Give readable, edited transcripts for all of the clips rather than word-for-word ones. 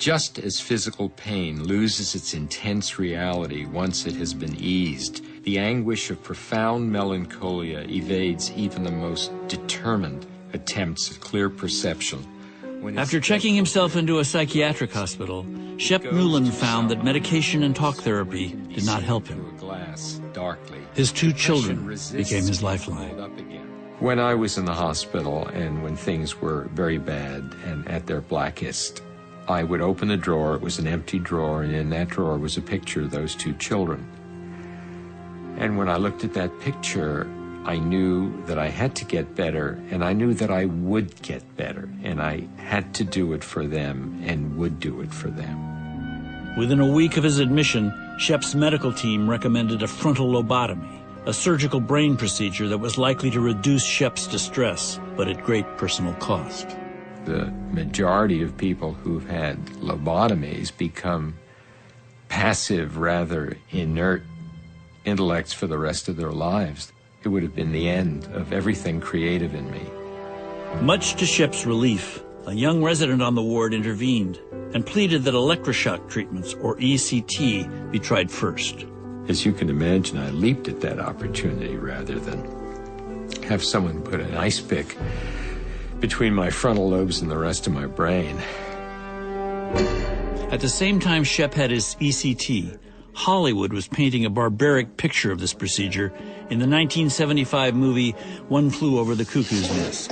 Just as physical pain loses its intense reality once it has been eased, the anguish of profound melancholia evades even the most determined attempts at clear perception. After checking himself into a psychiatric hospital, Shep Newland found that medication and talk therapy did not help him. His two children became his lifeline. When I was in the hospital and when things were very bad and at their blackest, I would open the drawer. It was an empty drawer, and in that drawer was a picture of those two children. And when I looked at that picture, I knew that I had to get better, and I knew that I would get better, and I had to do it for them and would do it for them. Within a week of his admission, Shep's medical team recommended a frontal lobotomy, a surgical brain procedure that was likely to reduce Shep's distress, but at great personal cost. The majority of people who've had lobotomies become passive, rather inert intellects for the rest of their lives. It would have been the end of everything creative in me. Much to Shep's relief, a young resident on the ward intervened and pleaded that electroshock treatments, or ECT, be tried first. As you can imagine, I leaped at that opportunity rather than have someone put an ice pick between my frontal lobes and the rest of my brain. At the same time Shep had his ECT, Hollywood was painting a barbaric picture of this procedure in the 1975 movie One Flew Over the Cuckoo's Nest.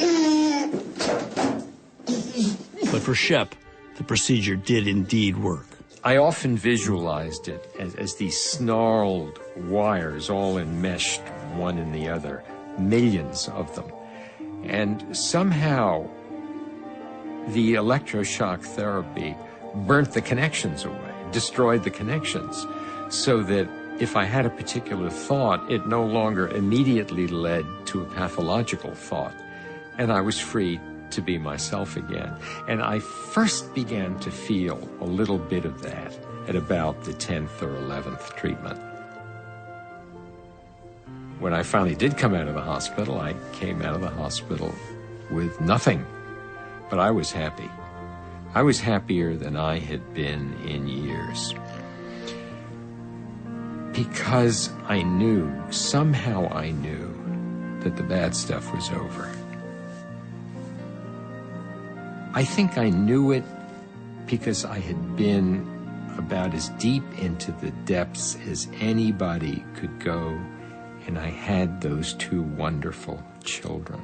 But for Shep, the procedure did indeed work. I often visualized it as these snarled wires all enmeshed one in the other, millions of them. And somehow the electroshock therapy burnt the connections away, destroyed the connections, so that if I had a particular thought, it no longer immediately led to a pathological thought, and I was free to be myself again. And I first began to feel a little bit of that at about the 10th or 11th treatment. When I finally did come out of the hospital, I came out of the hospital with nothing, but I was happy. I was happier than I had been in years. Because I knew, somehow I knew, that the bad stuff was over. I think I knew it because I had been about as deep into the depths as anybody could go, and I had those two wonderful children.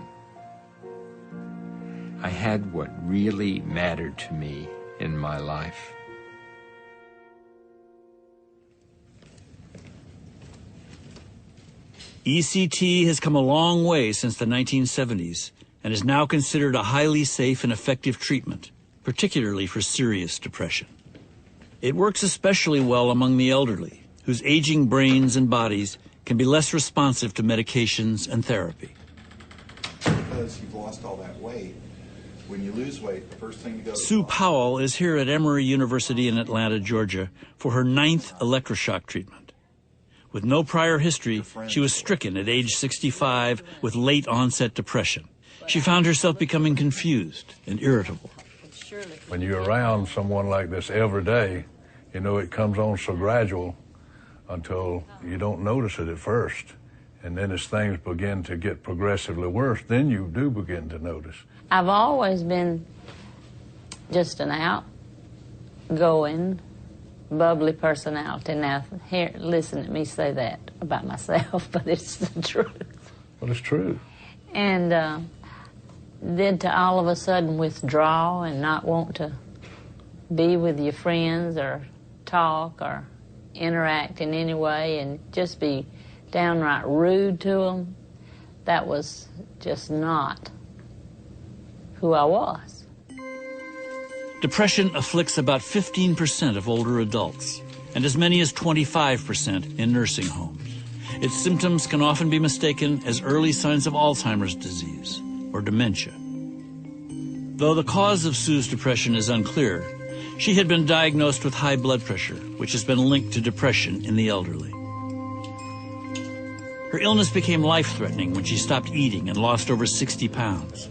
I had what really mattered to me in my life. ECT has come a long way since the 1970s and is now considered a highly safe and effective treatment, particularly for serious depression. It works especially well among the elderly, whose aging brains and bodies can be less responsive to medications and therapy. Because you've lost all that weight, when you lose weight, the first thing you go to... Sue Powell is here at Emory University in Atlanta, Georgia, for her 9th electroshock treatment. With no prior history, she was stricken at age 65 with late-onset depression. She found herself becoming confused and irritable. When you're around someone like this every day, you know, it comes on so gradual until you don't notice it at first. And then as things begin to get progressively worse, then you do begin to notice. I've always been just an outgoing, bubbly personality. Now, here, listen to me say that about myself, but it's the truth. Well, it's true. And then to all of a sudden withdraw and not want to be with your friends or talk or interact in any way and just be downright rude to them, that was just not who I was. Depression afflicts about 15% of older adults, and as many as 25% in nursing homes. Its symptoms can often be mistaken as early signs of Alzheimer's disease or dementia. Though the cause of Sue's depression is unclear, she had been diagnosed with high blood pressure, which has been linked to depression in the elderly. Her illness became life-threatening when she stopped eating and lost over 60 pounds.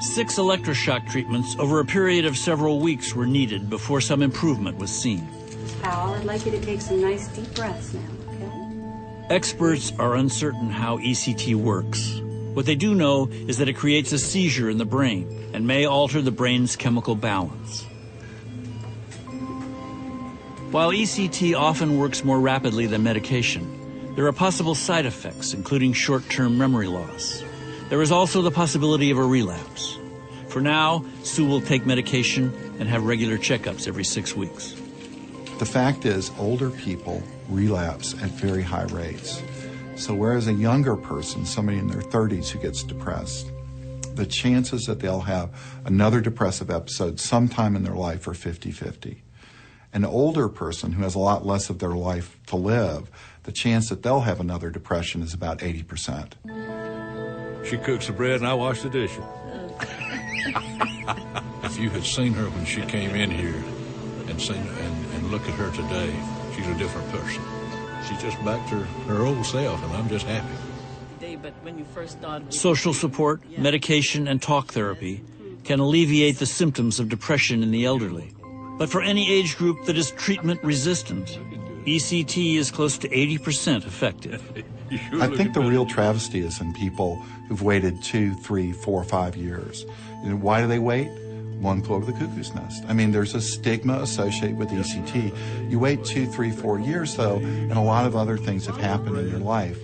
6 electroshock treatments over a period of several weeks were needed before some improvement was seen. Miss Powell, I'd like you to take some nice deep breaths now, okay? Experts are uncertain how ECT works. What they do know is that it creates a seizure in the brain and may alter the brain's chemical balance. While ECT often works more rapidly than medication, there are possible side effects, including short-term memory loss. There is also the possibility of a relapse. For now, Sue will take medication and have regular checkups every 6 weeks. The fact is, older people relapse at very high rates. So whereas a younger person, somebody in their 30s who gets depressed, the chances that they'll have another depressive episode sometime in their life are 50-50. An older person who has a lot less of their life to live, the chance that they'll have another depression is about 80%. She cooks the bread and I wash the dishes. If you had seen her when she came in here and look at her today, she's a different person. She's just back to her old self, and I'm just happy. But when you first started, Social support, medication, and talk therapy can alleviate the symptoms of depression in the elderly. But for any age group that is treatment resistant, ECT is close to 80% effective. I think the real travesty is in people who've waited 2, 3, 4, 5 years. You know, why do they wait? One flew over the cuckoo's nest. I mean, there's a stigma associated with ECT. You wait 2, 3, 4 years, though, and a lot of other things have happened in your life.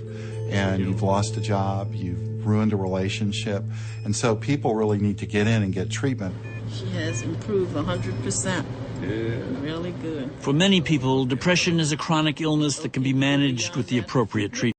And you've lost a job, you've ruined a relationship. And so people really need to get in and get treatment. she has improved 100%. Yeah. Really good. For many people, depression is a chronic illness that can be managed with the appropriate treatment.